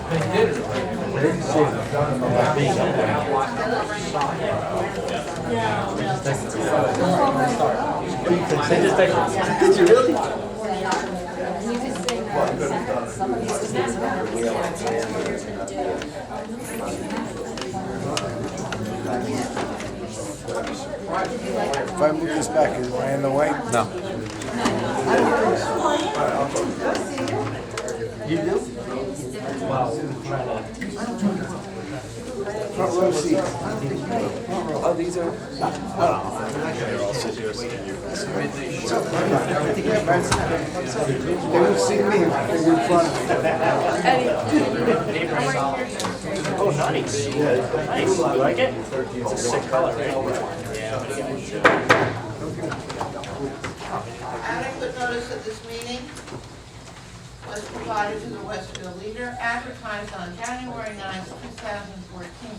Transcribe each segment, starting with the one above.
Did you really? If I move this back, is I in the way? No. You do? Front row seat. Oh, these are. They're all situated. They would see me in front of me. Oh, nice. Nice. You like it? It's a sick color, right? Adequate notice of this meeting was provided to the Westfield Leader, advertised on January 9, 2014.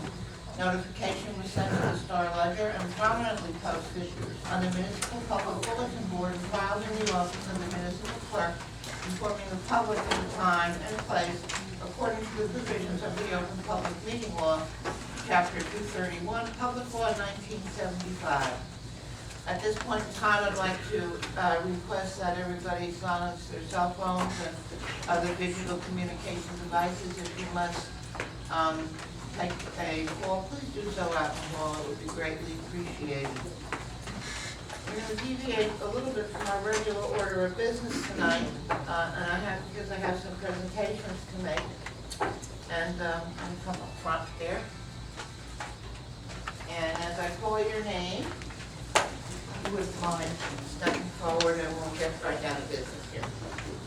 Notification was sent to the Star Ledger and prominently posted on the Municipal Public Bulletin Board and filed in the office of the Municipal Clerk, informing the public of the time and place according to the provisions of the Open Public Meeting Law, Chapter 231, Public Law 1975. At this point in time, I'd like to request that everybody silence their cell phones and other digital communication devices. If you must take a call, please do so out in the hall. It would be greatly appreciated. We're going to deviate a little bit from our regular order of business tonight, because I have some presentations to make. And I'm going to come up front there. And as I call your name, you would mind stepping forward and we'll get right down to business here.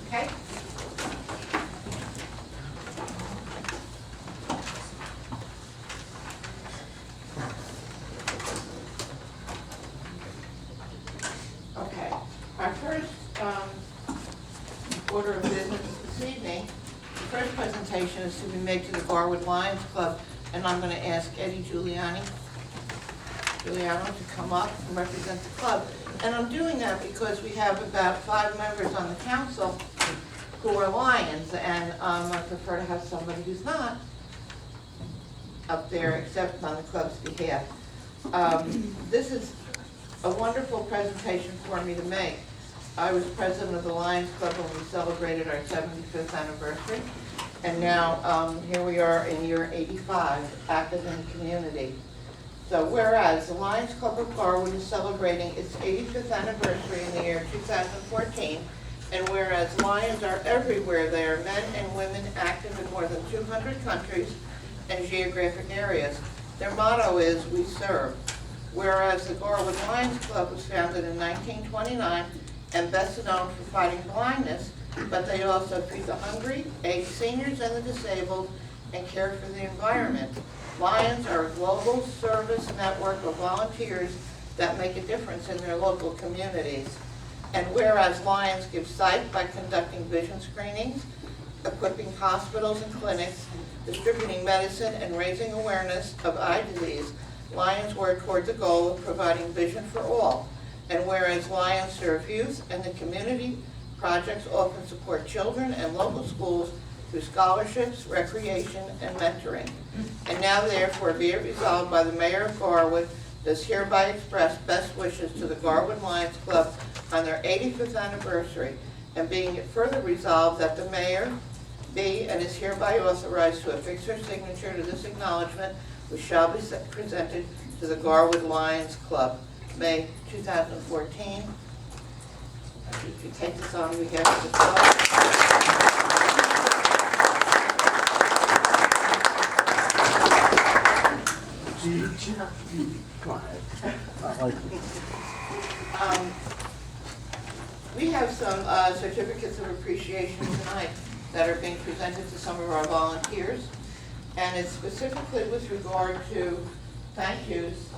Okay? Okay. Our first order of business this evening, the first presentation is to be made to the Garwood Lions Club, and I'm going to ask Eddie Giuliano to come up and represent the club. And I'm doing that because we have about 5 members on the council who are Lions, and I prefer to have somebody who's not up there except on the club's behalf. This is a wonderful presentation for me to make. I was president of the Lions Club when we celebrated our 75th anniversary, and now here we are in year 85, active in the community. So whereas the Lions Club of Garwood is celebrating its 85th anniversary in the year 2014, and whereas Lions are everywhere, they are men and women active in more than 200 countries and geographic areas. Their motto is, "We serve." Whereas the Garwood Lions Club was founded in 1929 and best known for fighting blindness, but they also feed the hungry, aid seniors and the disabled, and care for the environment. Lions are a global service network of volunteers that make a difference in their local communities. And whereas Lions give sight by conducting vision screenings, equipping hospitals and clinics, distributing medicine, and raising awareness of eye disease, Lions work toward the goal of providing vision for all. And whereas Lions serve youth and the community, projects often support children and local schools through scholarships, recreation, and mentoring. And now therefore be it resolved by the Mayor of Garwood does hereby express best wishes to the Garwood Lions Club on their 85th anniversary, and being it further resolved that the Mayor be and is hereby authorized to affix her signature to this acknowledgement, which shall be presented to the Garwood Lions Club, May 2014. If you take this on behalf of the club. We have some certificates of appreciation tonight that are being presented to some of our volunteers, and it's specifically with regard to thank yous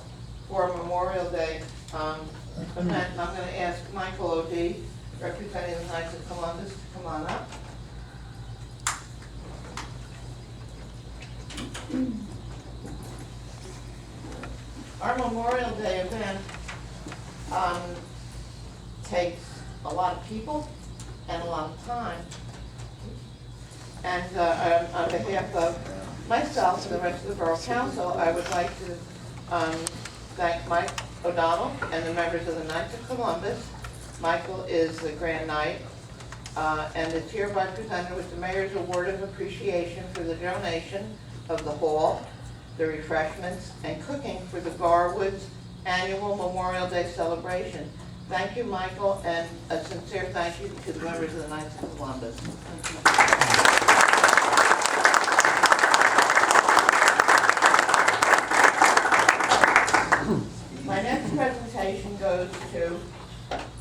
for Memorial Day event. And I'm going to ask Michael O.D., representing the Knights of Columbus, to come on up. Our Memorial Day event takes a lot of people and a lot of time. And on behalf of myself and the rest of the Borough Council, I would like to thank Mike O'Donnell and the members of the Knights of Columbus. Michael is the Grand Knight, and is hereby presented with the Mayor's Award of Appreciation for the donation of the hall, the refreshments, and cooking for the Garwood's annual Memorial Day celebration. Thank you, Michael, and a sincere thank you to the members of the Knights of Columbus. My next presentation goes to,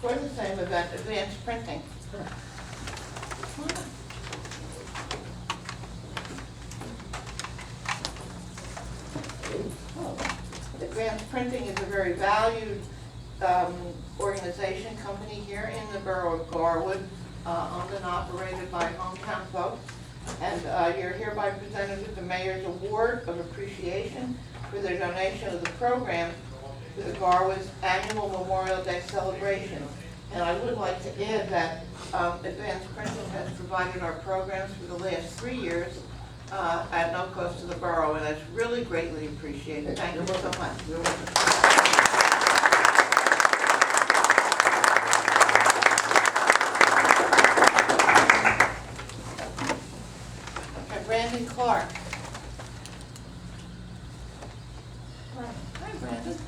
for the same event, advanced printing. Advanced Printing is a very valued organization, company here in the Borough of Garwood, owned and operated by hometown folks. And you're hereby presented with the Mayor's Award of Appreciation for their donation of the program to the Garwood's annual Memorial Day celebration. And I would like to add that Advanced Printing has provided our programs for the last 3 years at no cost to the borough, and it's really greatly appreciated. Thank you so much. Brandon Clark. Hi, Brandon.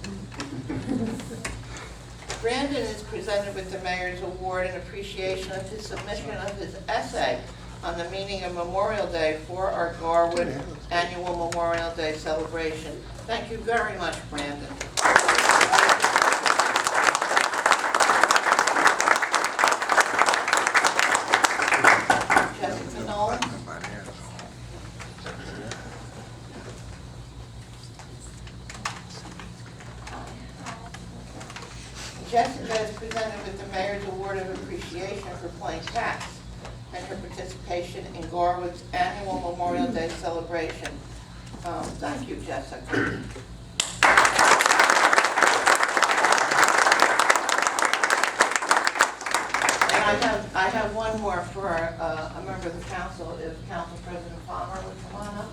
Brandon is presented with the Mayor's Award in appreciation of his submission of his essay on the meaning of Memorial Day for our Garwood annual Memorial Day celebration. Thank you very much, Brandon. Jessica Nolan. Jessica is presented with the Mayor's Award of Appreciation for playing tax and her participation in Garwood's annual Memorial Day celebration. Thank you, Jessica. And I have one more for a member of the council, if Council President Palmer would come on up.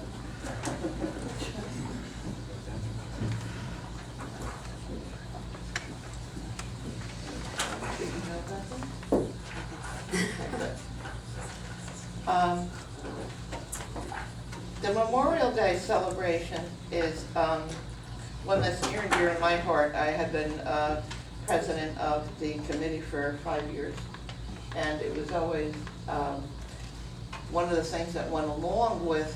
The Memorial Day celebration is one that's near and dear to my heart. I had been president of the committee for 5 years, and it was always one of the things that went along with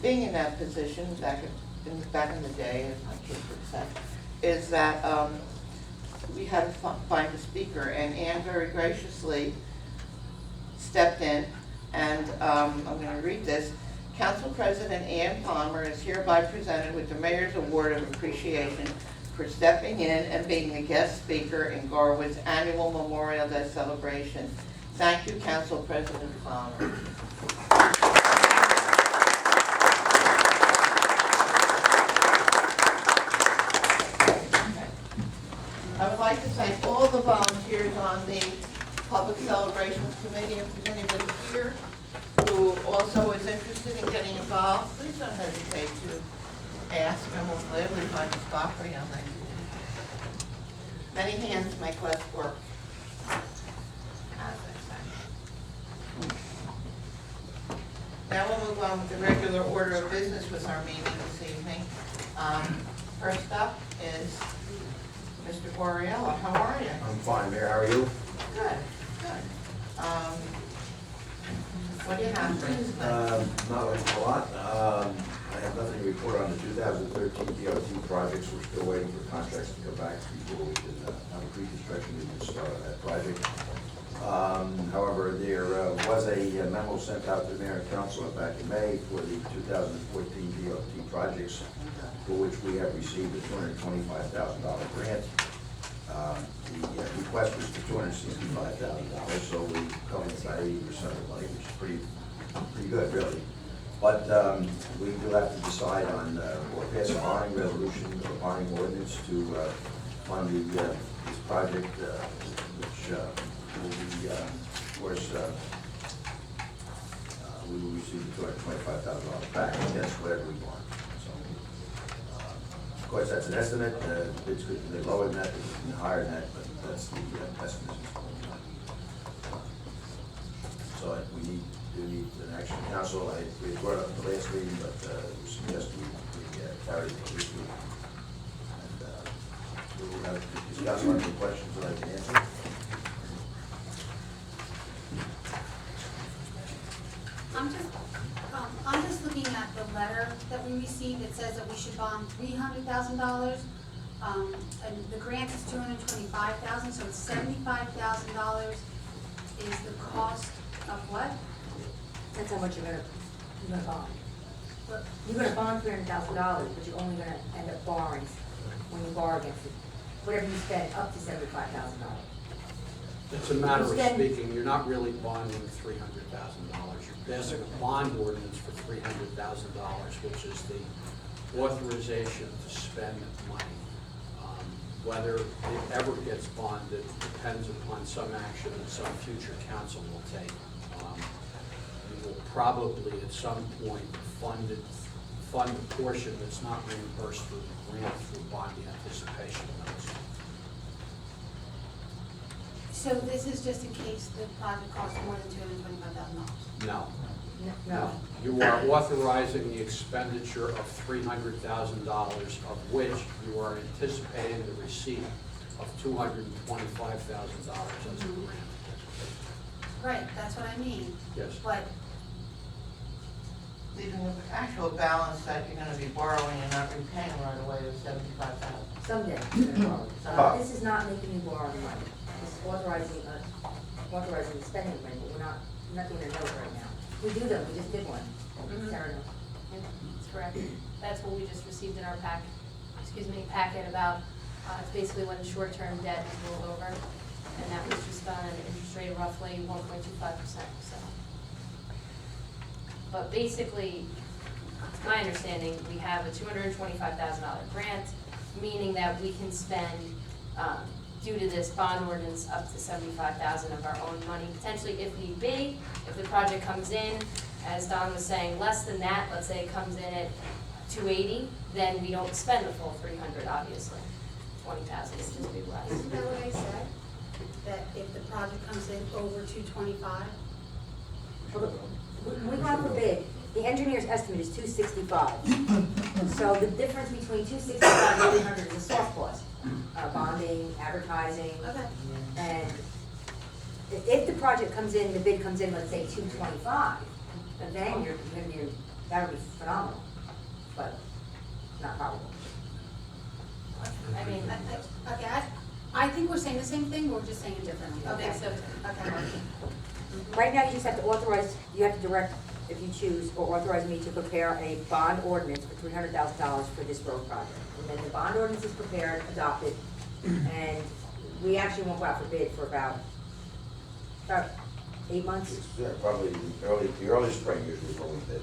being in that position back in the day, as my kids would say, is that we had to find a speaker, and Ann very graciously stepped in, and I'm going to read this. Council President Ann Palmer is hereby presented with the Mayor's Award of Appreciation for stepping in and being the guest speaker in Garwood's annual Memorial Day celebration. Thank you, Council President Palmer. I would like to thank all the volunteers on the Public Celebrations Committee, if there's anybody here who also is interested in getting involved, please don't hesitate to ask, and we'll gladly find a spot for you on that. Many hands make less work. Now we'll move on with the regular order of business with our meeting this evening. First up is Mr. Borriello. How are you? I'm fine, Mayor. How are you? Good, good. What do you have for us? Not a lot. I have nothing to report on the 2013 DOT projects. We're still waiting for contracts to come back before we can have a pre-construction meeting to start on that project. However, there was a memo sent out to the Mayor and Council back in May for the 2014 DOT projects, for which we have received a $225,000 grant. The request was for $265,000, so we covered about 80% of the money, which is pretty good, really. But we do have to decide on or pass a bonding resolution or bonding ordinance to fund this project, which will be, of course, we will receive the $225,000 back, yes, whatever we want. So, of course, that's an estimate, bids could be lower than that, it could be higher than that, but that's the estimate. So we do need an action council. We brought it up at the last meeting, but we suggest we carry it this week. And we will have to discuss on any questions that I can answer. I'm just looking at the letter that we received. It says that we should bond $300,000. And the grant is $225,000, so it's $75,000 is the cost of what? That's how much you're gonna bond. What- You're gonna bond $300,000, but you're only gonna end up borrowing when you borrow against it. Whatever you spend up to $75,000. It's a matter of Spend- speaking, you're not really bonding $300,000. You're passing a bond ordinance for $300,000, which is the authorization to spend money. Whether it ever gets bonded depends upon some action that some future council will take. We will probably at some point fund a portion that's not reimbursed through the grant through bond anticipation notes. So this is just in case the project costs more than $225,000? No. No. You are authorizing the expenditure of $300,000, of which you are anticipating the receipt of $225,000 as a grant. Right, that's what I mean. Yes. But, Leaving the actual balance that you're gonna be borrowing and not repaying right away is $75,000. Someday, you're gonna borrow. This is not making you borrow money. This is authorizing the spending money, but we're not doing a note right now. We do them, we just did one. Sarah knows. That's correct. That's what we just received in our packet about, it's basically when short-term debt is rolled over, and that was just done at an interest rate of roughly 1.25%, so. But basically, it's my understanding, we have a $225,000 grant, meaning that we can spend, due to this bond ordinance, up to $75,000 of our own money, potentially if need be. If the project comes in, as Don was saying, less than that, let's say it comes in at $280, then we don't spend the full $300, obviously. $20,000 is just be less. isn't that what I said? That if the project comes in over $225? We go out for bid, the engineer's estimate is $265. So the difference between $265 and $300 is a soft cost, bonding, advertising. Okay. And if the project comes in, the bid comes in, let's say $225, then you're gonna be, that would be phenomenal, but not probable. I mean, Okay, I think we're saying the same thing, we're just saying it differently. I think so. Okay. Right now, you just have to authorize, you have to direct, if you choose, or authorize me to prepare a bond ordinance for $300,000 for this road project. And then the bond ordinance is prepared, adopted, and we actually won't go out for bid for about 8 months. It's probably the early spring usually is what we did.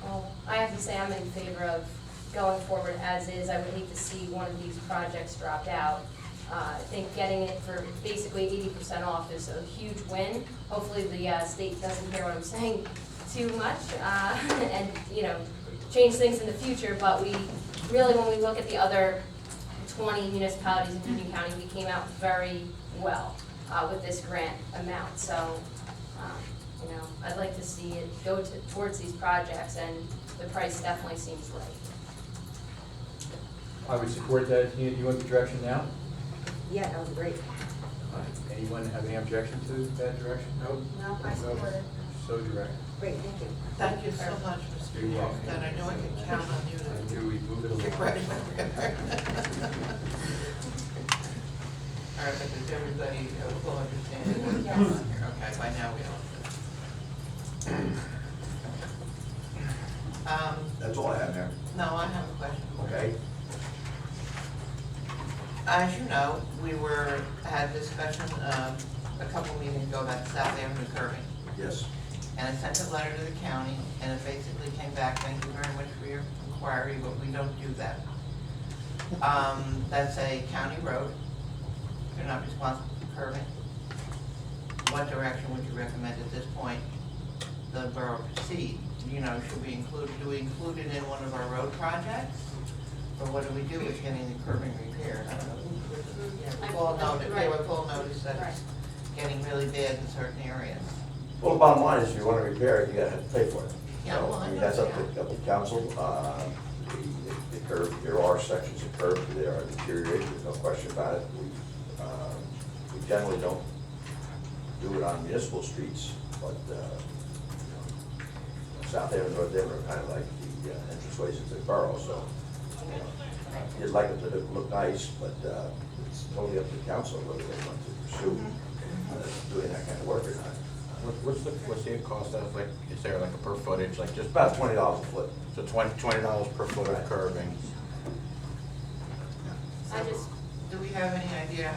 well, I have to say I'm in favor of going forward as is. I would hate to see one of these projects dropped out. I think getting it for basically 80% off is a huge win. Hopefully the state doesn't hear what I'm saying too much and, change things in the future. But we really, when we look at the other 20 municipalities in Union County, we came out very well with this grant amount. So, I'd like to see it go towards these projects, and the price definitely seems right. I would support that. You want the direction now? Yeah, that was great. Anyone have any objection to that direction? No? No, I support it. So direct. Great, thank you. Thank you so much, Mr. Wolf, and I know I can count on you And to do we move it get along? ready. All right, but does everybody will understand what's going on here? Okay, by now we all do. That's all I have, Mayor. No, I have a question. Okay? As you know, we had discussion a couple meetings ago about South Avenue curving. Yes. And I sent a letter to the county, and it basically came back, thank you very much for your inquiry, but we don't do that. That's a county road. You're not responsible for curving. What direction would you recommend at this point the borough proceed? You know, should we do we include it in one of our road projects? Or what do we do with getting the curbing repaired? I don't know. We've all noticed, we've all noticed that it's getting really bad in certain areas. Well, the bottom line is, if you want to repair it, you gotta have to pay for it. Yeah, well, I I mean, know, that's up yeah. to council. The curb, there are sections of curb that are deteriorating, there's no question about it. We generally don't do it on municipal streets, but, South Haven, North Haven are kind of like the entranceways into the borough, so, you'd like it to look nice, but, it's totally up to council whether they want to pursue doing that kind of work or not. What's the cost of, like, is there like a per footage, like just About $20 a foot. so $20 per foot of curbing? Do we have any idea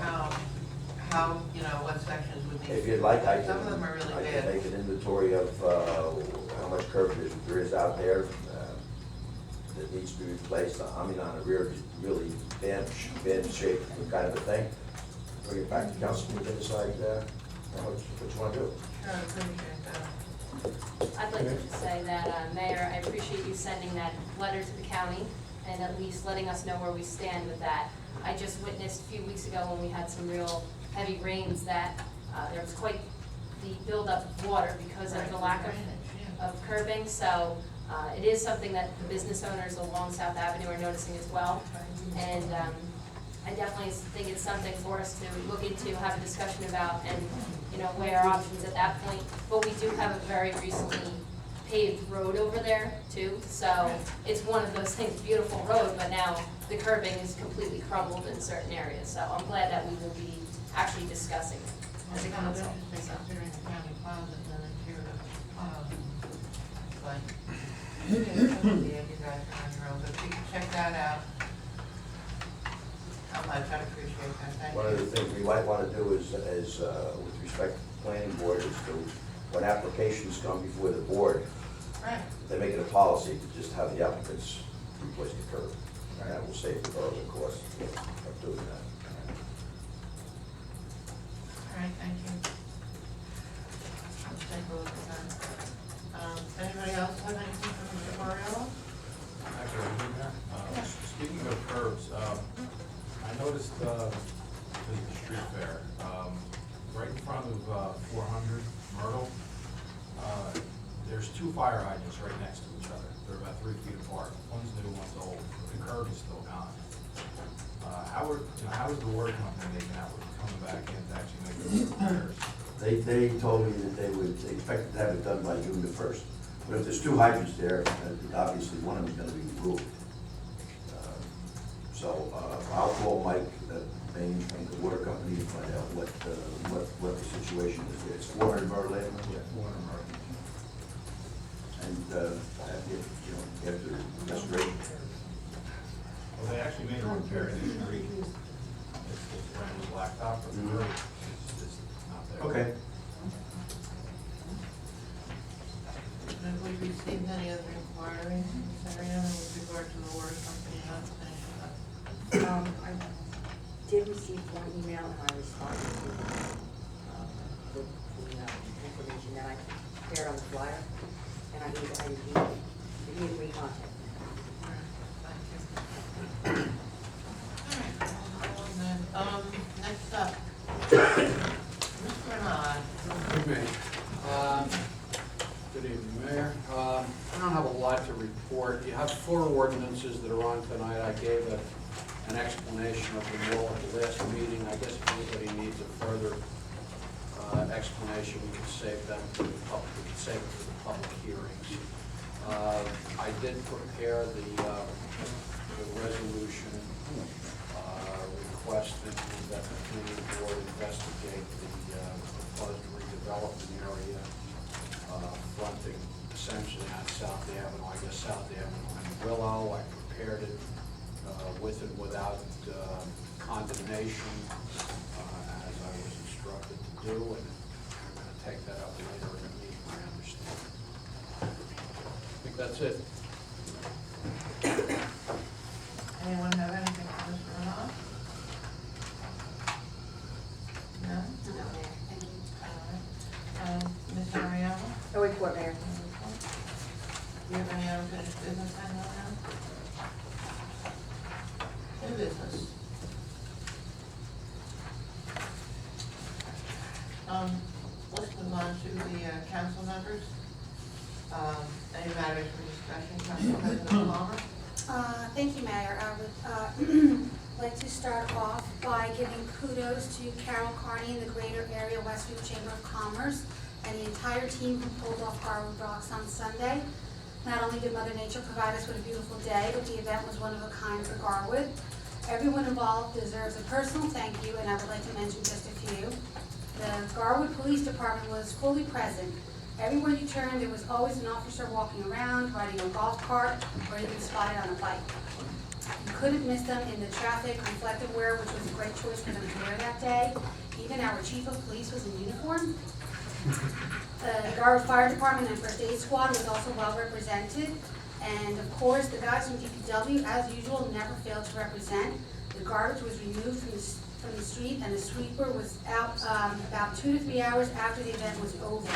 how, you know, what sections would need? If you'd like, I Some of them are really can bad. make an inventory of how much curb there is out there that needs to be replaced. I mean, on a really bad shape kind of a thing. Bring it back to council, we can decide what you want to do. Sure, I appreciate that. I'd like to just say that, Mayor, I appreciate you sending that letter to the county and at least letting us know where we stand with that. I just witnessed a few weeks ago when we had some real heavy rains that there was quite the buildup of water because of the lack of curbing. So it is something that the business owners along South Avenue are noticing as well. And I definitely think it's something for us to look into, have a discussion about, and, you know, weigh our options at that point. But we do have a very recently paved road over there too, so it's one of those things, beautiful road, but now the curbing is completely crumbled in certain areas. So I'm glad that we will be actually discussing it as a council. So. Considering the county plaza and then here like, yeah, you guys are on your own, but you can check that out. How much, I appreciate that, thank you. One of the things we might want to do is with respect to the planning board, is to, when applications come before the board, Right. they make it a policy to just have the applicants replace the curb. And that will save the borough the cost of doing that. All right, thank you. Let's take a look at that. Anybody else have anything for Mr. Mariello? Actually, speaking of curbs, I noticed, the street fair, right in front of 400 Myrtle, there's two fire hydrants right next to each other. They're about 3 feet apart. One's new, one's old. The curb is still gone. How is the water company making out with coming back in to actually make those repairs? They told me that they expect to have it done by June the 1st. But if there's two hydrants there, obviously one of them's gonna be removed. So I'll call Mike, Bain from the water company, to find out what the situation is there. It's 400 Myrtle Avenue? Yeah, 400 Myrtle. And after restoration. Well, they actually made a repair in the street. It's around the blacktop, but the curb is just not there. Okay. Have we received any other inquiries in this area with regard to the water company not finishing up? I did receive one email and I responded to the information that I prepared on the flyer, and I need to re-contact. Next up, Mr. Bernard. Good evening. Good evening, Mayor. I don't have a lot to report. You have 4 ordinances that are on tonight. I gave an explanation of them all at the last meeting. I guess if anybody needs a further explanation, we can save them for the public. We can save it for the public hearings. I did prepare the resolution requesting that the planning board investigate the proposed redevelopment area fronting essentially on South Avenue, I guess South Avenue and Willow. I prepared it with and without condemnation, as I was instructed to do, and I'm going to take that up later in the meeting, I understand. I think that's it. Anyone have anything for Mr. Bernard? No? No, Mayor. All right. Ms. Mariano? No report, Mayor. Do you have any unfinished business hanging around? New business. Let's move on to the council members. Any matters for discussion, Council President Palmer? Thank you, Mayor. I would like to start off by giving kudos to Carol Carney and the Greater Area Westfield Chamber of Commerce and the entire team who pulled off Garwood Rocks on Sunday. Not only did Mother Nature provide us with a beautiful day, but the event was one of a kind for Garwood. Everyone involved deserves a personal thank you, and I would like to mention just a few. The Garwood Police Department was fully present. Everywhere you turned, there was always an officer walking around, riding a golf cart, or even spotted on a bike. You couldn't miss them in the traffic reflective wear, which was a great choice for them to wear that day. Even our chief of police was in uniform. The Garwood Fire Department and First Aid Squad was also well represented. And of course, the guys from DPW, as usual, never failed to represent. The garbage was removed from the street, and the sweeper was out about 2 to 3 hours after the event was over.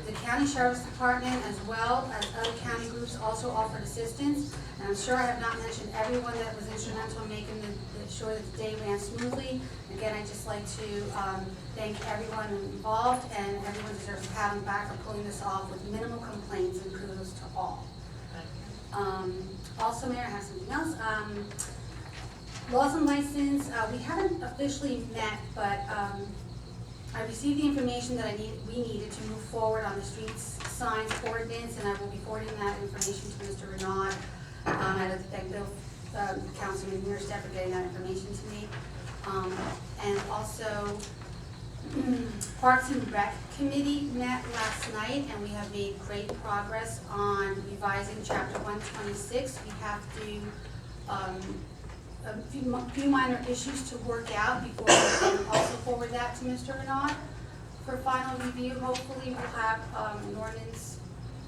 The County Sheriff's Department, as well as other county groups, also offered assistance. And I'm sure I have not mentioned everyone that was instrumental in making sure that the day ran smoothly. Again, I'd just like to thank everyone involved, and everyone deserves a pat on the back for pulling this off with minimal complaints, and kudos to all. Also, Mayor, I have something else. Laws and license, we haven't officially met, but I received the information that we needed to move forward on the streets signs ordinance, and I will be forwarding that information to Mr. Renaud. I'd like to thank Bill, Councilman Mearstad for getting that information to me. And also, Parks and Rec Committee met last night, and we have made great progress on revising Chapter 126. We have to a few minor issues to work out before we can also forward that to Mr. Renaud for final review. Hopefully, we'll have an ordinance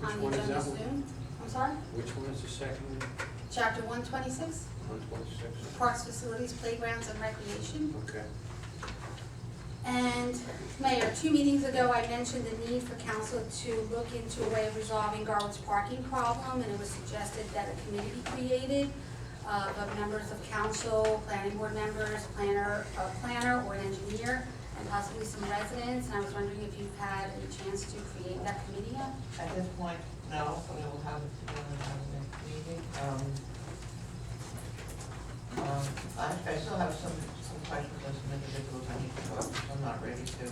on the agenda soon. I'm sorry? Which one is the second one? Chapter 126, 126? Parks, Facilities, Playgrounds, and Recreation. Okay. And Mayor, 2 meetings ago, I mentioned the need for council to look into a way of resolving Garwood's parking problem, and it was suggested that a committee be created of members of council, planning board members, planner or an engineer, and possibly some residents. And I was wondering if you've had a chance to create that committee yet? At this point, no, but we will have it together in the next meeting. I still have some questions on some individuals I need to talk to, so I'm not ready to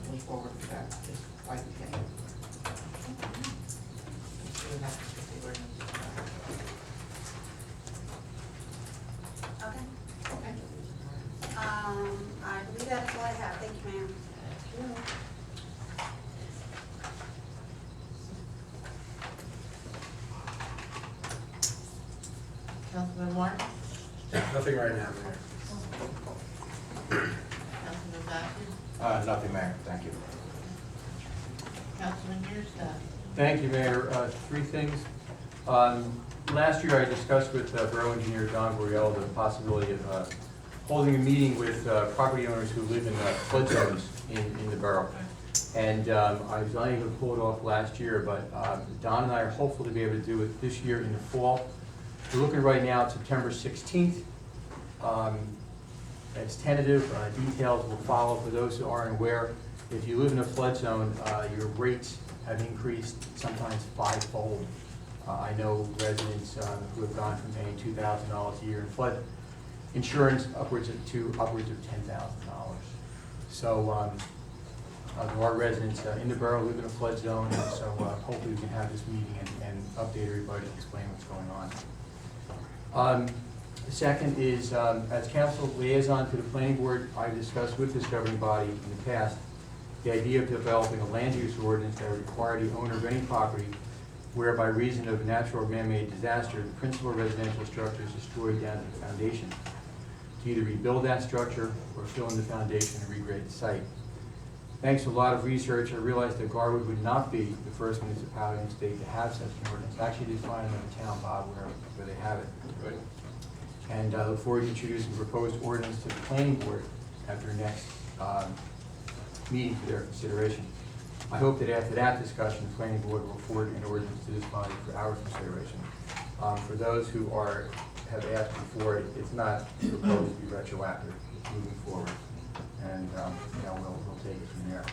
move forward with that just quite yet. We have to get the ordinance. Okay. Okay. I believe that's all I have. Thank you, ma'am. Councilman Martin? Nothing right now, Mayor. Councilman Matthews? Nothing, Mayor, thank you. Councilman Mearstad? Thank you, Mayor. 3 things. Last year, I discussed with Borough Engineer Don Borrell the possibility of holding a meeting with property owners who live in flood zones in the borough. And I was unable to pull it off last year, but Don and I are hopeful to be able to do it this year in the fall. We're looking right now at September 16th. It's tentative. Details will follow. For those who aren't aware, if you live in a flood zone, your rates have increased sometimes 5-fold. I know residents who have gone from paying $2,000 a year in flood insurance upwards of $10,000. So there are residents in the borough who live in a flood zone, and so hopefully we can have this meeting and update everybody and explain what's going on. The second is, as council liaison to the planning board, I've discussed with this governing body in the past the idea of developing a land use ordinance that would require the owner of any property where by reason of natural or man-made disaster, the principal residential structure is destroyed down to the foundation, to either rebuild that structure or fill in the foundation and regrade the site. Thanks to a lot of research, I realized that Garwood would not be the first municipality in the state to have such an ordinance. Actually, they find another town, Bob, where they have it. Right. And I look forward to introducing a proposed ordinance to the planning board at their next meeting for their consideration. I hope that after that discussion, the planning board will forward an ordinance to this body for our consideration. For those who have asked before, it's not proposed to be retroactive, it's moving forward. And, we'll take it from there.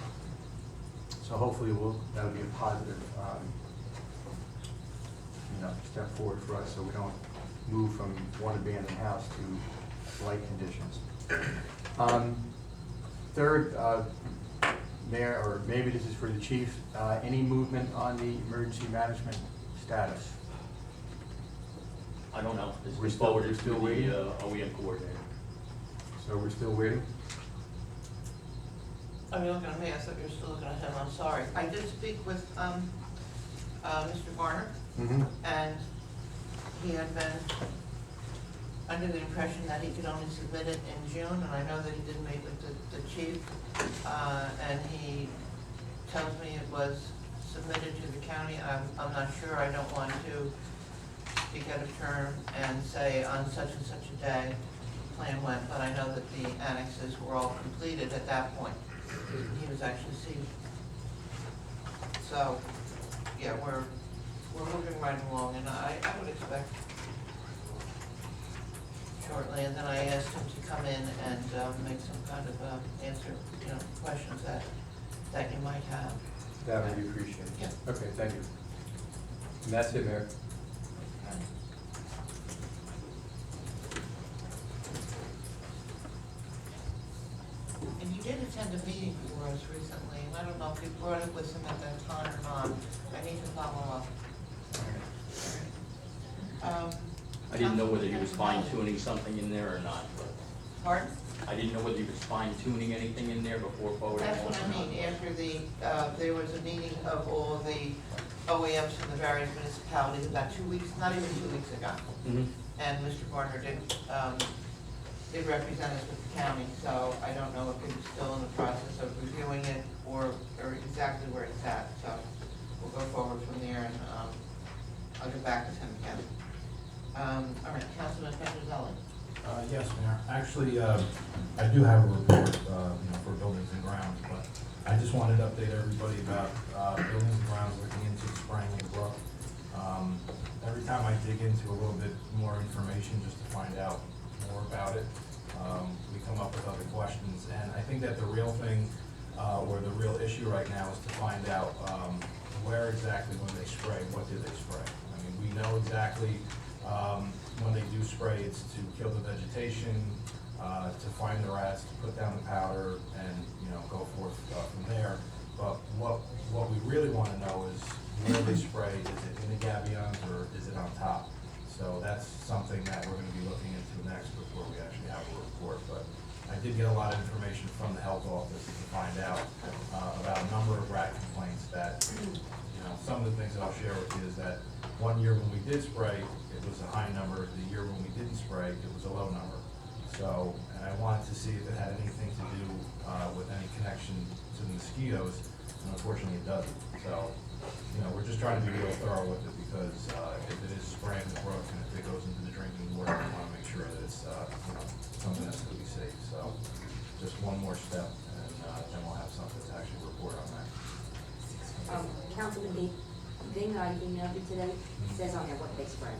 So hopefully that'll be a positive, step forward for us, so we don't move from one abandoned house to like conditions. Third, Mayor, or maybe this is for the chief, any movement on the emergency management status? I don't know. It's We're been still- forwarded we're still to waiting? the OEM coordinator. So we're still waiting? Are you looking at me? I thought you were still looking at him. I'm sorry. I did speak with Mr. Varner, Mm-hmm. and he had been under the impression that he could only submit it in June, and I know that he did meet with the chief, and he tells me it was submitted to the county. I'm not sure. I don't want to speak out of turn and say on such and such a day the plan went, but I know that the annexes were all completed at that point. He was actually seen. So, yeah, we're moving right along, and I would expect shortly, and then I asked him to come in and make some kind of answer, questions that you might have. That would be appreciated. Yeah. Okay, thank you. And that's it, Mayor. And you did attend a meeting for us recently, and I don't know if you brought it with him at that time or not. I need to follow up. I didn't know whether he was fine tuning something in there or not, but Pardon? I didn't know whether he was fine tuning anything in there before forwarding. That's what I mean, after there was a meeting of all the OEMs from the various municipalities about 2 weeks, not even 2 weeks ago. Mhm. And Mr. Varner did represent us with the county, so I don't know if he's still in the process of reviewing it or exactly where it's at. So we'll go forward from there, and I'll get back with him again. All right, Councilman Petrozelli. Yes, Mayor. Actually, I do have a report, for buildings and grounds, but I just wanted to update everybody about buildings and grounds looking into the spraying of the brook. Every time I dig into a little bit more information just to find out more about it, we come up with other questions. And I think that the real thing, or the real issue right now is to find out where exactly when they spray, what do they spray? I mean, we know exactly when they do spray, it's to kill the vegetation, to find the rats, to put down the powder, and, go forth from there. But what we really want to know is where they spray. Is it in the gabions or is it on top? So that's something that we're going to be looking into next before we actually have a report. But I did get a lot of information from the health office to find out about a number of rat complaints that, some of the things that I'll share with you is that 1 year when we did spray, it was a high number. The year when we didn't spray, it was a low number. So, and I wanted to see if it had anything to do with any connection to the mosquitoes, and unfortunately it doesn't. So, we're just trying to be real thorough with it because if it is spraying the brook and if it goes into the drinking water, we want to make sure that it's, something that's going to be safe. So, just one more step, and then we'll have something to actually report on that. Councilman Ding, I emailed you today, says on there what they spray,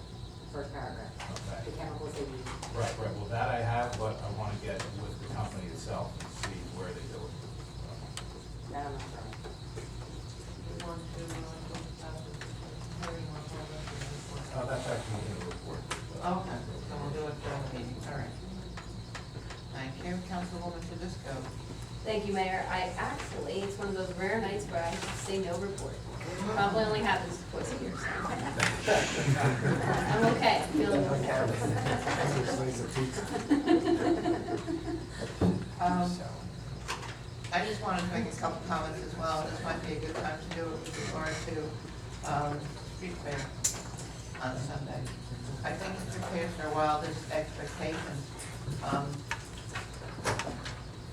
first paragraph, Okay. the chemicals they use. Right, well, that I have, but I want to get with the company itself and see where they do it. That I'm not sure. You want to talk about the hearing on all that? That's actually in the report. Okay, so we'll do it during the meeting, all right. Thank you, Councilwoman Tedisco. Thank you, Mayor. It's one of those rare nights where I say no report. Probably only happens twice a year, so. I'm okay, I'm feeling okay. I just wanted to make a couple comments as well. This might be a good time to do it with regard to street fair on Sunday. I think it's surpassed our wildest expectations.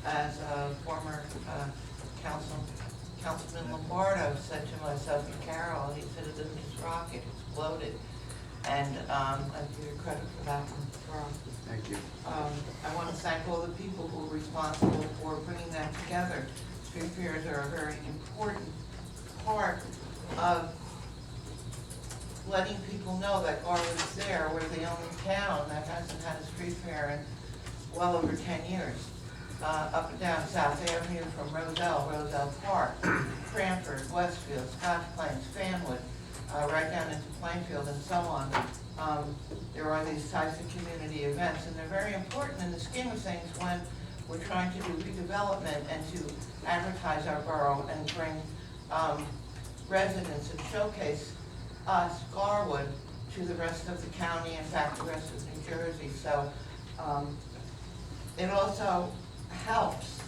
As a former Councilman Lombardo said to myself and Carol, he said it doesn't just rock, it exploded. And I give you credit for that one, Carl. Thank you. I want to thank all the people who were responsible for putting that together. Street fairs are a very important part of letting people know that Garwood's there. We're the only town that hasn't had a street fair in well over 10 years. Up and down South Avenue from Roselle Park, Cranford, Westfield, Scotch Plains, Fanwood, right down into Plainfield and so on. There are these types of community events, and they're very important in the scheme of things when we're trying to do redevelopment and to advertise our borough and bring residents and showcase us, Garwood, to the rest of the county, in fact, the rest of New Jersey. So it also helps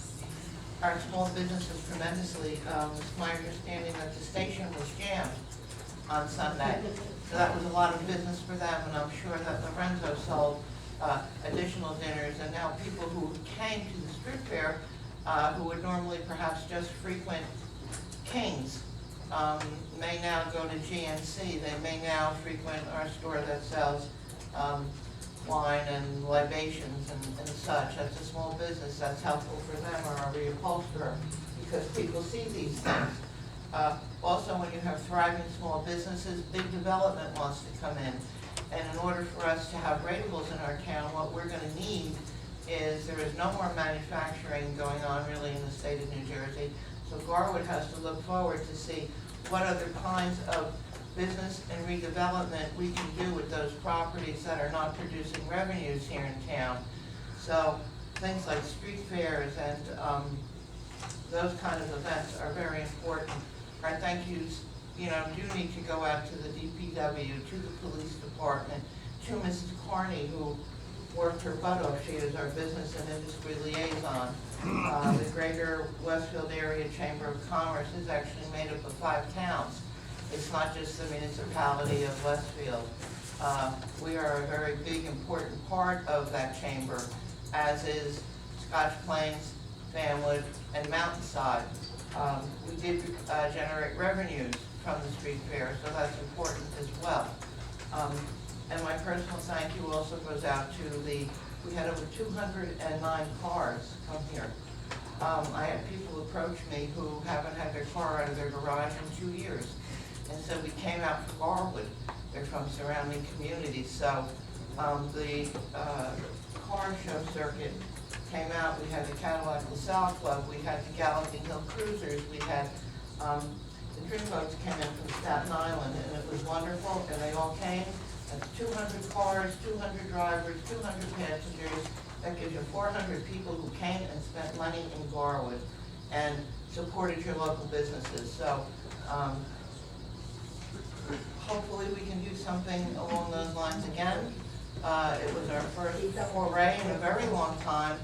our small businesses tremendously. It's my understanding that the station was jammed on Sunday, so that was a lot of business for them, and I'm sure that Lorenzo sold additional dinners, and now people who came to the street fair, who would normally perhaps just frequent King's, may now go to GNC. They may now frequent our store that sells wine and libations and such. That's a small business. That's helpful for them, or a reupholsterer, because people see these things. Also, when you have thriving small businesses, big development wants to come in. And in order for us to have ratables in our town, what we're going to need is there is no more manufacturing going on really in the state of New Jersey. So Garwood has to look forward to see what other kinds of business and redevelopment we can do with those properties that are not producing revenues here in town. So things like street fairs and those kind of events are very important. Our thank yous, do need to go out to the DPW, to the police department, to Mrs. Carney, who worked her butt off. She is our business and industry liaison. The Greater Westfield Area Chamber of Commerce is actually made up of 5 towns. It's not just the municipality of Westfield. We are a very big, important part of that chamber, as is Scotch Plains, Fanwood, and Mountainside. We did generate revenues from the street fair, so that's important as well. And my personal thank you also goes out to we had over 209 cars come here. I had people approach me who haven't had their car out of their garage in 2 years. And so we came out for Garwood. They're from surrounding communities. So the car show circuit came out. We had the Cadillac LaSalle Club. We had the Galloping Hill Cruisers. We had the Dreamboats came in from Staten Island, and it was wonderful. And they all came. That's 200 cars, 200 drivers, 200 passengers. That gives you 400 people who came and spent money in Garwood and supported your local businesses. So hopefully we can do something along those lines again. It was our first foray in a very long time,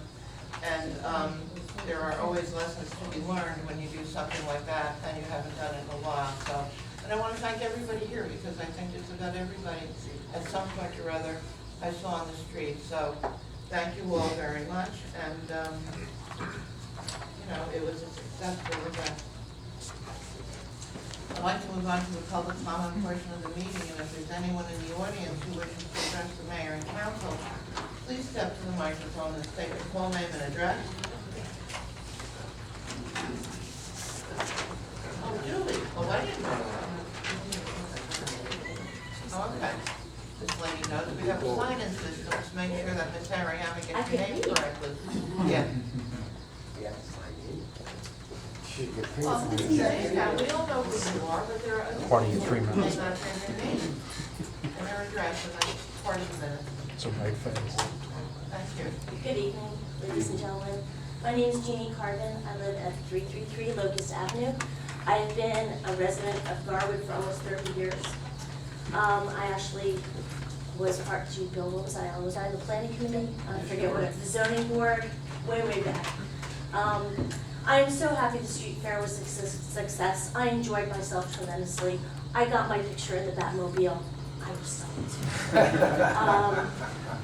and there are always lessons to be learned when you do something like that and you haven't done it in a while. So, and I want to thank everybody here, because I think it's about everybody at some point or other I saw on the street. So thank you all very much, and it was a successful event. I'd like to move on to the public comment portion of the meeting, and if there's anyone in the audience who wishes to address the mayor and council, please step to the microphone and state your full name and address. Oh, Julie. Oh, I didn't know that. Oh, okay. This lady knows we have a sign-in system to make sure that Miss Harryhama gets your name correctly. Yeah. Well, yeah, we all know who you are, but there are other people who may not say their name and their address, and that's part of the minute. So right face. Thank you. Good evening, ladies and gentlemen. My name is Jeannie Carvin. I live at 333 Locust Avenue. I have been a resident of Garwood for almost 30 years. I actually was part, Bill, what was I on? Was I on the planning committee? I forget what, the zoning board, way back. I am so happy the street fair was a success. I enjoyed myself tremendously. I got my picture in the Batmobile. I was stoked.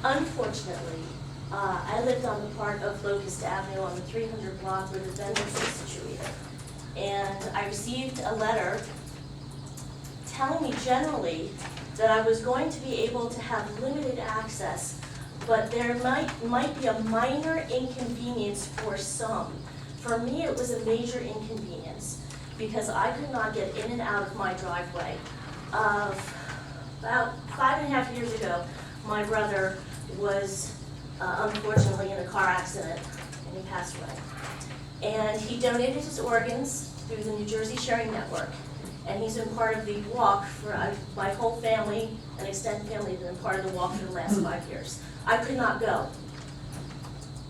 Unfortunately, I lived on the part of Locust Avenue on the 300 block where the vendors are situated. And I received a letter telling me generally that I was going to be able to have limited access, but there might be a minor inconvenience for some. For me, it was a major inconvenience. because I could not get in and out of my driveway. About 5.5 years ago, my brother was unfortunately in a car accident, and he passed away. And he donated his organs through the New Jersey Sharing Network. And he's been part of the walk for, my whole family and extended family have been part of the walk for the last 5 years. I could not go.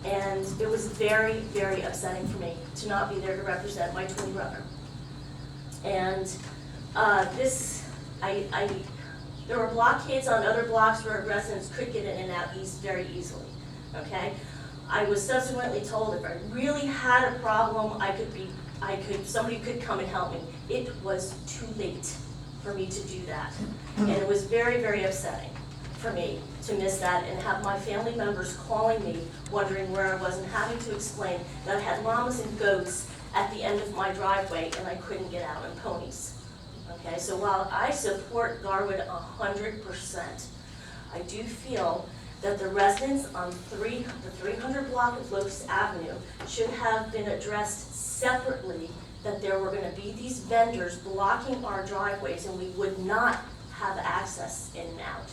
And it was very, very upsetting for me to not be there to represent my twin brother. And there were blockades on other blocks where residents could get in and out very easily, okay? I was subsequently told if I really had a problem, somebody could come and help me. It was too late for me to do that. And it was very, very upsetting for me to miss that and have my family members calling me, wondering where I was and having to explain that I had llamas and goats at the end of my driveway and I couldn't get out, and ponies. Okay, so while I support Garwood 100%, I do feel that the residents on the 300 block of Locust Avenue should have been addressed separately, that there were going to be these vendors blocking our driveways and we would not have access in and out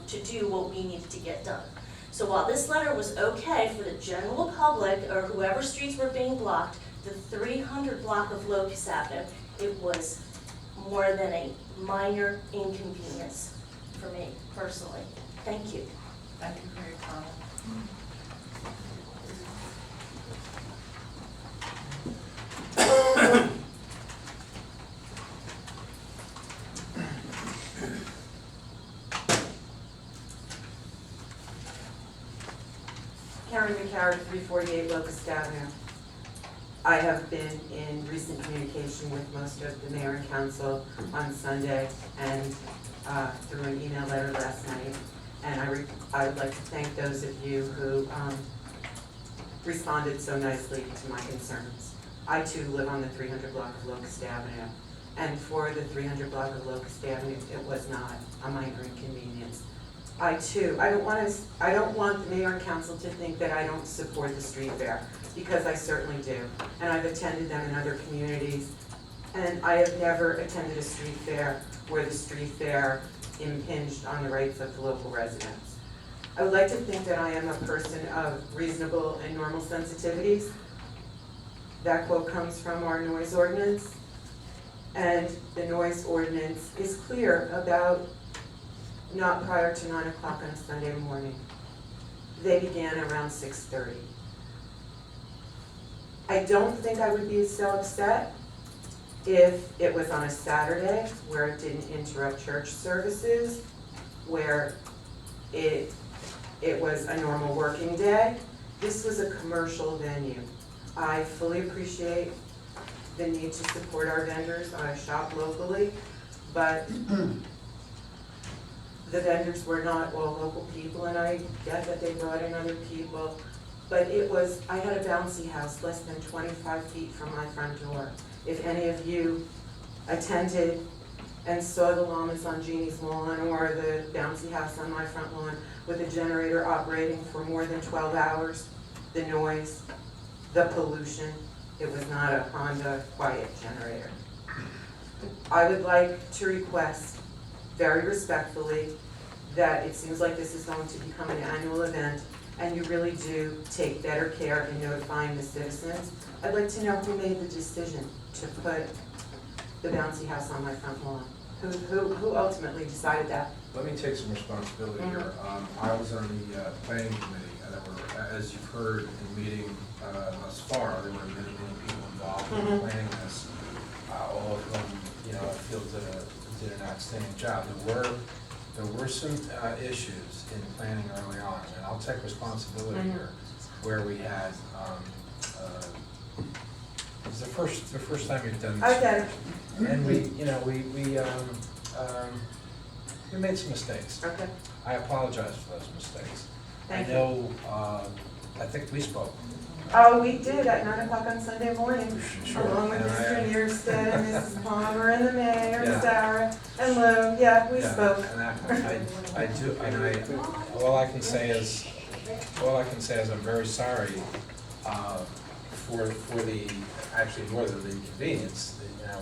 to do what we needed to get done. So while this letter was okay for the general public or whoever streets were being blocked, the 300 block of Locust Avenue, it was more than a minor inconvenience for me personally. Thank you. Thank you for your comment. Karen McCarry, 348 Locust Avenue. I have been in recent communication with most of the mayor and council on Sunday and through an email letter last night. And I would like to thank those of you who responded so nicely to my concerns. I too live on the 300 block of Locust Avenue. And for the 300 block of Locust Avenue, it was not a minor inconvenience. I don't want the mayor and council to think that I don't support the street fair, because I certainly do. And I've attended them in other communities. And I have never attended a street fair where the street fair impinged on the rights of the local residents. I would like to think that I am a person of reasonable and normal sensitivities. That quote comes from our noise ordinance. And the noise ordinance is clear about not prior to 9 o'clock on a Sunday morning. They began around 6:30. I don't think I would be so upset if it was on a Saturday where it didn't interrupt church services, where it was a normal working day. This was a commercial venue. I fully appreciate the need to support our vendors. I shop locally, but the vendors were not all local people, and I get that they brought in other people, but I had a bouncy house less than 25 feet from my front door. If any of you attended and saw the llamas on Jeannie's lawn or the bouncy house on my front lawn with a generator operating for more than 12 hours, the noise, the pollution, it was not a Honda quiet generator. I would like to request very respectfully that it seems like this is going to become an annual event and you really do take better care in notifying the citizens. I'd like to know who made the decision to put the bouncy house on my front lawn. Who ultimately decided that? Let me take some responsibility here. I was on the planning committee, and there were, as you've heard in meeting thus far, there were many people involved in planning this. All of them, I feel did an outstanding job. There were some issues in planning early on, and I'll take responsibility here, where we had it was the first time you've done this. Okay. And we made some mistakes. Okay. I apologize for those mistakes. Thank I know, I think we spoke. Oh, we did at 9 o'clock on Sunday morning, Sure. along with And Mr. Nierstead and Mrs. Palmer and the mayor Yeah. and Sarah and Lou. Yeah, we Yeah, spoke. And I do, and all I can say is I'm very sorry for the, actually more than the inconvenience, I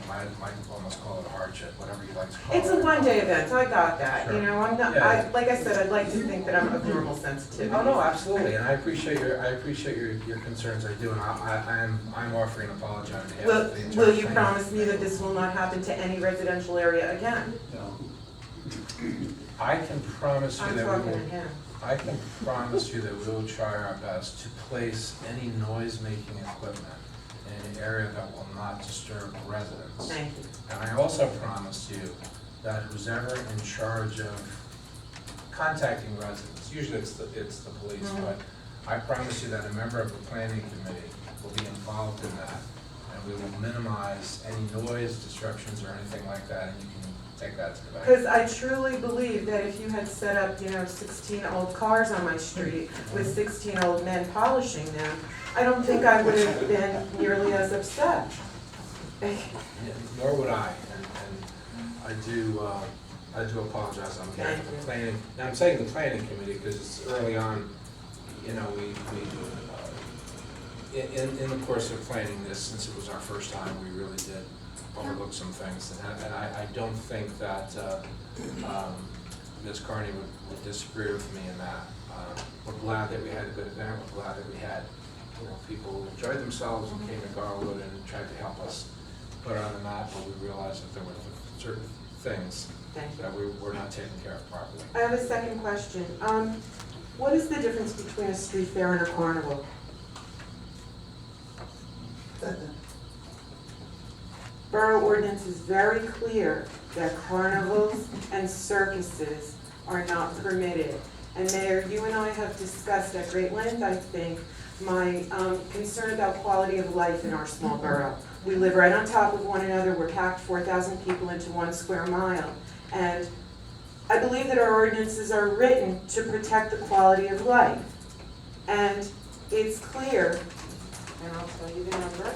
might almost call it a hardship, whatever you like to call it. It's a one-day event, I got that, you Sure. know, I'm not, Yeah. like I said, I'd like to think that I'm of normal sensitivity. Oh, no, absolutely, and I appreciate your concerns, I do, and I'm offering an apology on behalf Will, of the entire will you family. promise me that this will not happen to any residential area again? I can promise you I'm that we talking will, to him. I can promise you that we will try our best to place any noise-making equipment in an area that will not disturb residents. Thank you. And I also promise you that who's ever in charge of contacting residents, usually it's the police, Mhm. but I promise you that a member of the planning committee will be involved in that, and we will minimize any noise disruptions or anything like that, and you can take that to the bank. Because I truly believe that if you had set up, 16 old cars on my street with 16 old men polishing them, I don't think I would have been nearly as upset. Yeah, nor would I, and I do apologize on behalf of the Thank you. planning. Now, I'm saying the planning committee because it's early on, in the course of planning this, since it was our first time, we really did overlook some things. And I don't think that Ms. Carney would disagree with me in that. We're glad that we had a good event, we're glad that we had, people who enjoyed themselves and came to Garwood and tried to help us put it on the map, but we realized that there were certain things Thank you. that we were not taking care of properly. I have a second question. What is the difference between a street fair and a carnival? Borough ordinance is very clear that carnivals and circuses are not permitted. And Mayor, you and I have discussed at great length, I think, my concern about quality of life in our small borough. We live right on top of one another, we're packed 4,000 people into 1 square mile. And I believe that our ordinances are written to protect the quality of life. And it's clear, and I'll tell you the number.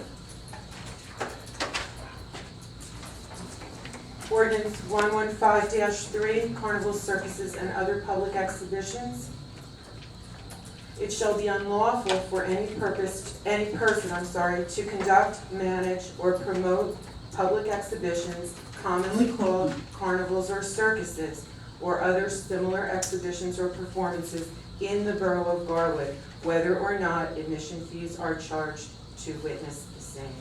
Ordinance 115-3, carnivals, circuses, and other public exhibitions. It shall be unlawful for any person, to conduct, manage, or promote public exhibitions commonly called carnivals or circuses, or other similar exhibitions or performances in the Borough of Garwood, whether or not admission fees are charged to witness the same.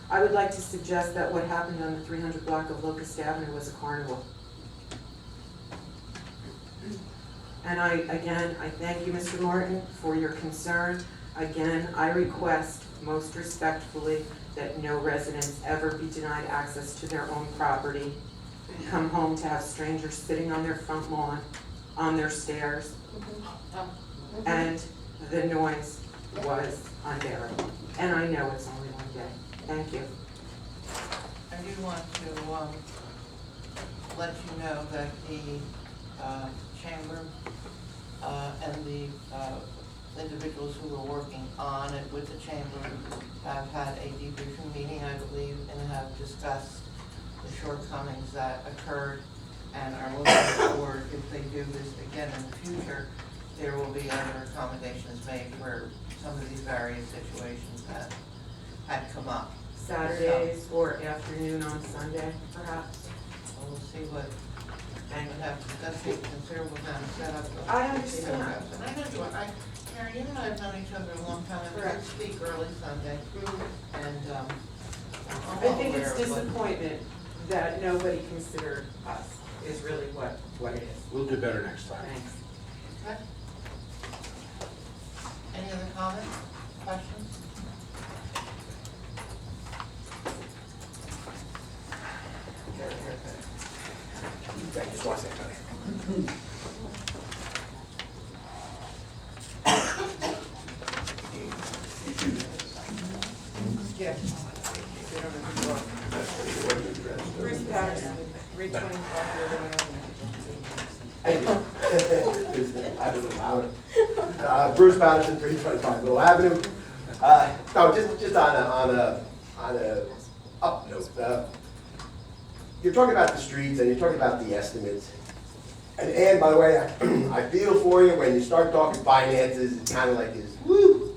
I would like to suggest that what happened on the 300 block of Locust Avenue was a carnival. And I thank you, Mr. Martin, for your concern. Again, I request most respectfully that no residents ever be denied access to their own property, come home to have strangers sitting on their front lawn, on their stairs, and the noise was unbearable. And I know it's only one day. Thank you. I do want to let you know that the chamber and the individuals who were working on it with the chamber have had a debriefing meeting, I believe, and have discussed the shortcomings that occurred and are looking forward, if they do this again in the future, there will be other accommodations made where some of these various situations had come up. Saturdays or afternoon on Sunday, perhaps. So we'll see what, and we'll have to discuss it, consider what kind of setup. I understand. And I know you, Karen, you and I have known each other a long time, and we did speak early Sunday, and, I'm I well think aware it's of what- disappointment that nobody considered us, is really what it is. We'll do better next time. Thanks. Okay. Any other comments, questions? I just want to say something. Yeah. Bruce Patterson, 325 Bruce Patterson, 325 Little Avenue. No, just on a up note. You're talking about the streets and you're talking about the estimates. And by the way, I feel for you, when you start talking finances, it's kind of like this, woo,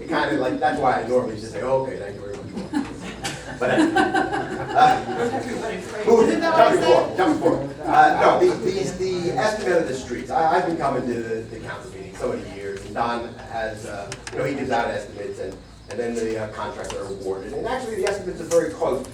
it kind of like, that's why I normally just say, okay, thank you very much. But jump forward. No, the estimate of the streets, I've been coming to the council meeting so many years, and Don has, he gives out estimates, and then the contracts are awarded, and actually the estimates are very close.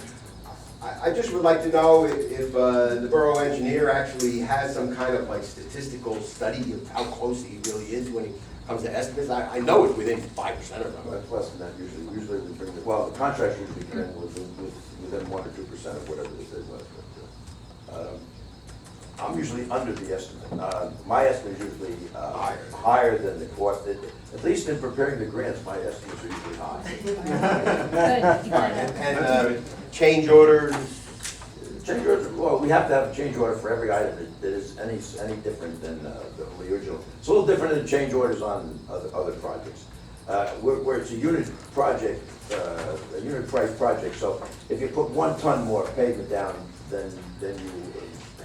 I just would like to know if the borough engineer actually has some kind of like statistical study of how close he really is when he comes to estimates. I know it's within 5% of them. Well, it's less than that usually. Usually we bring well, the contracts usually come in within 1 or 2% of whatever this is. I'm usually under the estimate. My estimate is usually higher than the cost. At least in preparing the grants, my estimates are usually high. And change orders? Change orders, well, we have to have a change order for every item that is any different than the original. It's a little different than change orders on other projects. Where it's a unit project, a unit price project, so if you put 1 ton more pavement down than you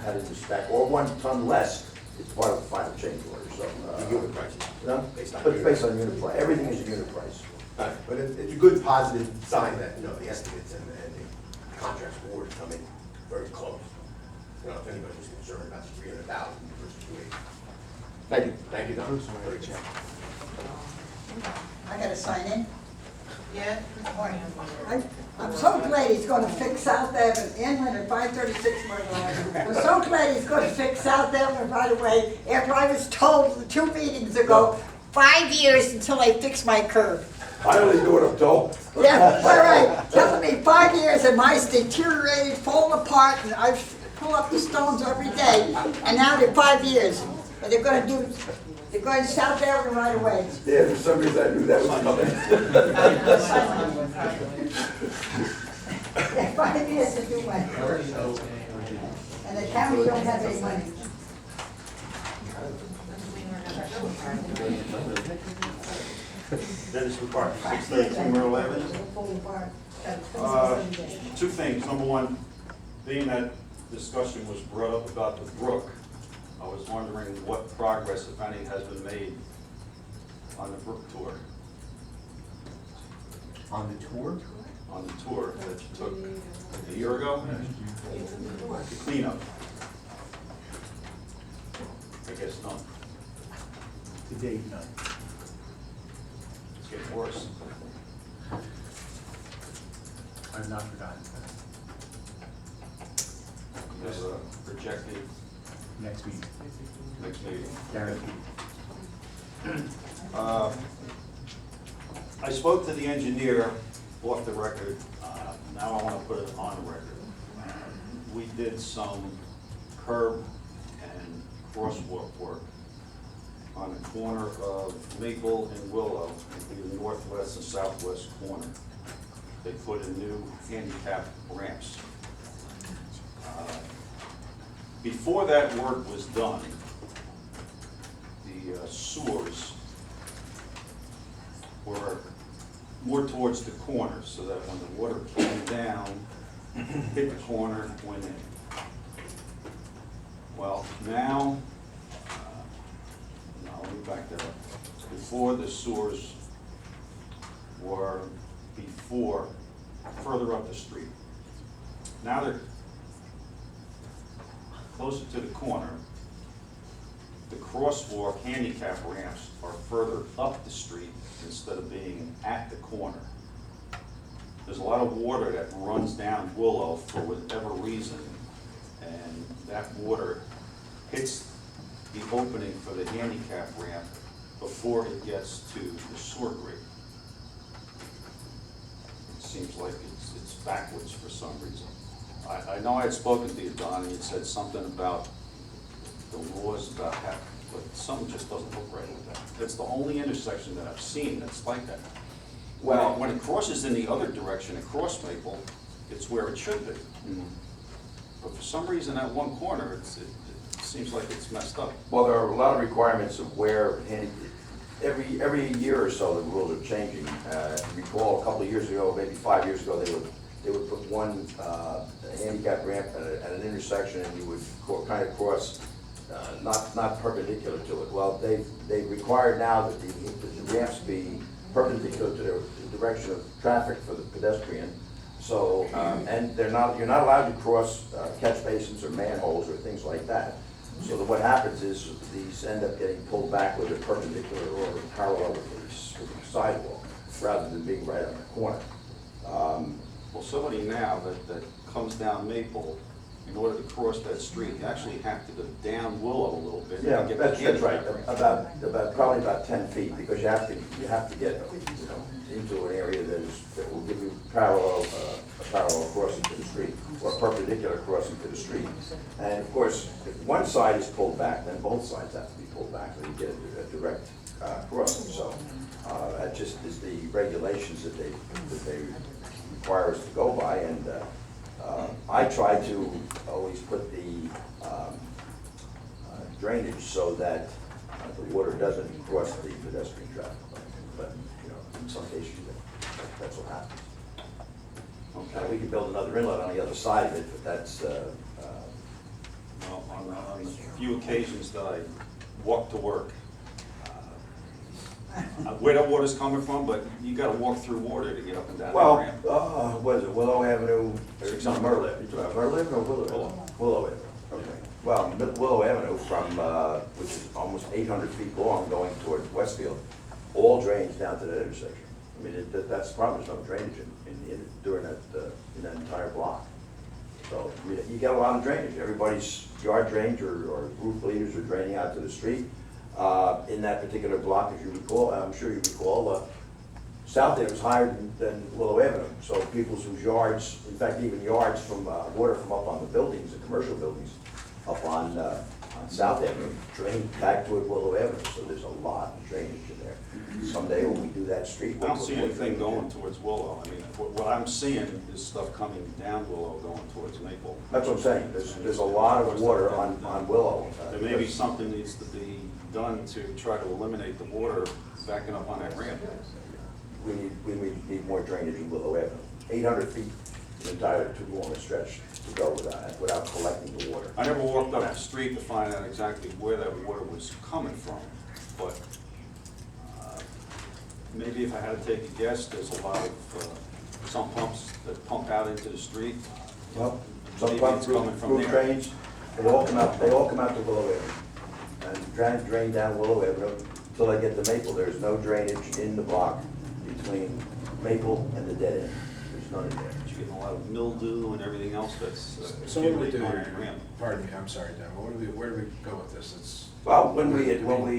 had in the spec, or 1 ton less, it's part of the final change order, so. The unit price? No, but it's based on unit price, everything is a unit price. Right, but it's a good positive sign that, the estimates and the contracts awards come in very close. If anybody was concerned about the 300,000 versus 280. Thank you, Don. Very check. I gotta sign in. Yeah, good morning. I'm so glad he's gonna fix South Avenue, inland at 536 Myrtle Avenue. I'm so glad he's gonna fix South Avenue right away, after I was told 2 meetings ago, 5 years until I fix my curb. I only do what I'm told. Yeah, all right, telling me 5 years and mine's deteriorated, falling apart, and I pull up the stones every day, and now they're 5 years. But they're going South Avenue right away. Yeah, for some reason I knew that was coming. Yeah, 5 years to do my curb. And the county don't have any money. Dennis McCarthy, 632 Myrtle Avenue. Two things. Number one, being that discussion was brought up about the brook, I was wondering what progress, if any, has been made on the brook tour. On the tour? On the tour that you took a year ago? The cleanup. I guess none. To date, none. It's getting worse. I've not forgotten. There's a projected Next week, next meeting. guaranteed. I spoke to the engineer off the record. Now I want to put it on the record. We did some curb and crosswalk work on the corner of Maple and Willow, the northwest and southwest corner. They put in new handicap ramps. Before that work was done, the sewers were more towards the corner, so that when the water came down, hit the corner, went in. Well, now, no, let me back that up. Before, the sewers were further up the street. Now they're closer to the corner. The crosswalk handicap ramps are further up the street instead of being at the corner. There's a lot of water that runs down Willow for whatever reason, and that water hits the opening for the handicap ramp before it gets to the sewer grate. It seems like it's backwards for some reason. I know I had spoken to you, Don, and you said something about the laws about that, but something just doesn't look right with that. It's the only intersection that I've seen that's like that. Well, when it crosses in the other direction, across Maple, it's where it should be. But for some reason, that one corner, it seems like it's messed up. Well, there are a lot of requirements of where, every year or so, the rules are changing. If you recall, a couple of years ago, maybe 5 years ago, they would put one handicap ramp at an intersection, and you would kind of cross, not perpendicular to it. Well, they require now that the ramps be perpendicular to the direction of traffic for the pedestrian. So, and you're not allowed to cross catch basins or manholes or things like that. So that what happens is these end up getting pulled back with a perpendicular or parallel with the sidewalk, rather than being right on the corner. Well, somebody now that comes down Maple, in order to cross that street, you actually have to go down Willow a little bit. Yeah, to get that's the right, handicap probably about 10 feet, because you have to get, into an area that will give you a parallel crossing to the street, or perpendicular crossing to the street. And of course, if one side is pulled back, then both sides have to be pulled back, so you get a direct crossing. So that just is the regulations that they require us to go by, and I try to always put the drainage so that the water doesn't cross the pedestrian traffic. But, in some cases, that's what happens. Okay, we can build another inlet on the other side of it, but that's, Well, on the few occasions that I walk to work, where that water's coming from, but you gotta walk through water to get up and down that well, ramp. what is it, Willow Avenue, or not Myrtle Avenue, Myrtle Avenue or Willow? Willow Avenue, okay. Well, Willow Avenue from, which is almost 800 feet long going towards Westfield, all drains down to that intersection. I mean, that's the problem, there's no drainage during in that entire block. So you get a lot of drainage. Everybody's yard drains or roof leaders are draining out to the street. In that particular block, as you recall, I'm sure you recall, South End was higher than Willow Avenue. So people's whose yards, in fact, even yards from water from up on the buildings, the commercial buildings, up on South Avenue, drain back toward Willow Avenue. So there's a lot of drainage in there. Someday when we do that street, I don't see anything going towards Willow. I mean, what I'm seeing is stuff coming down Willow going towards Maple. That's what I'm saying. There's a lot of water on Willow. There may be something needs to be done to try to eliminate the water backing up on that ramp. We need more drainage in Willow Avenue. 800 feet is entirely too long a stretch to go without collecting the water. I never walked up the street to find out exactly where that water was coming from, but maybe if I had to take a guess, there's a lot of some pumps that pump out into the street. Well, some Maybe pump it's coming from through there. drains, they all come out to Willow Avenue. And drain down Willow Avenue until they get to Maple. There's no drainage in the block between Maple and the dead end. There's none in there. You're getting a lot of mildew and everything else that's So what do we do accumulating on here? that ramp. Pardon me, I'm sorry, Dan, where do we go with this? It's, Well, when we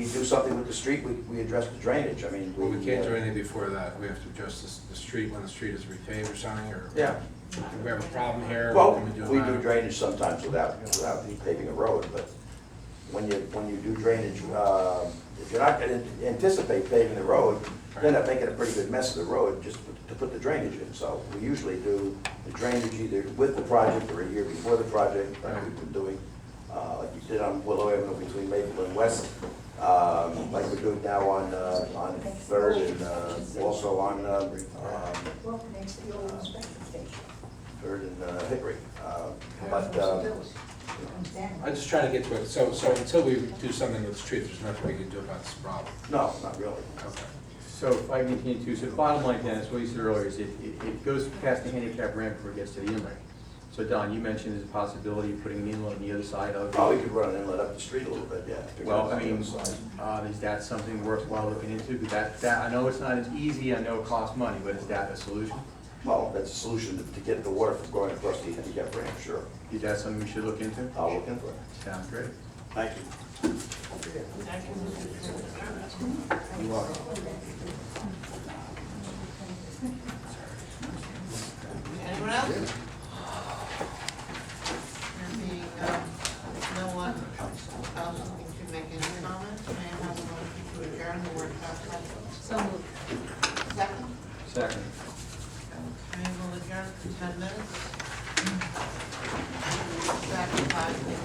do something with the street, we address the drainage. I mean, well, we can't do anything before that. We have to adjust the street when the street is repaved or something, or? Yeah. If we have a problem here, Well, what can we do we about do it? drainage sometimes without paving a road, but when you do drainage, if you're not gonna anticipate paving the road, you end up making a pretty good mess of the road just to put the drainage in. So we usually do the drainage either with the project or a year before the project, like we've been doing, like we did on Willow Avenue between Maple and West, like we're doing now on Third and also on Third and Hickory. But I'm just trying to get to it. So until we do something with the street, there's nothing we can do about this problem. no, not really. Okay. So if I continue to, so the bottom line, Dennis, what you said earlier is it goes past the handicap ramp before it gets to the inlet. So Don, you mentioned there's a possibility of putting an inlet on the other side of it. Probably could run an inlet up the street a little bit, yeah. Well, I mean, is that something worthwhile looking into? Because that, I know it's not as easy, I know it costs money, but is that a solution? Well, that's a solution to get the water from going across the handicap ramp, sure. Is that something we should look into? I'll look into it. Sounds great. Thank you. You are. Anyone else? There being no one else looking to make any comments, may I have a motion to adjourn the workshop session? So moved. Second? Second. Okay, we'll adjourn for 10 minutes. Back in 5 minutes.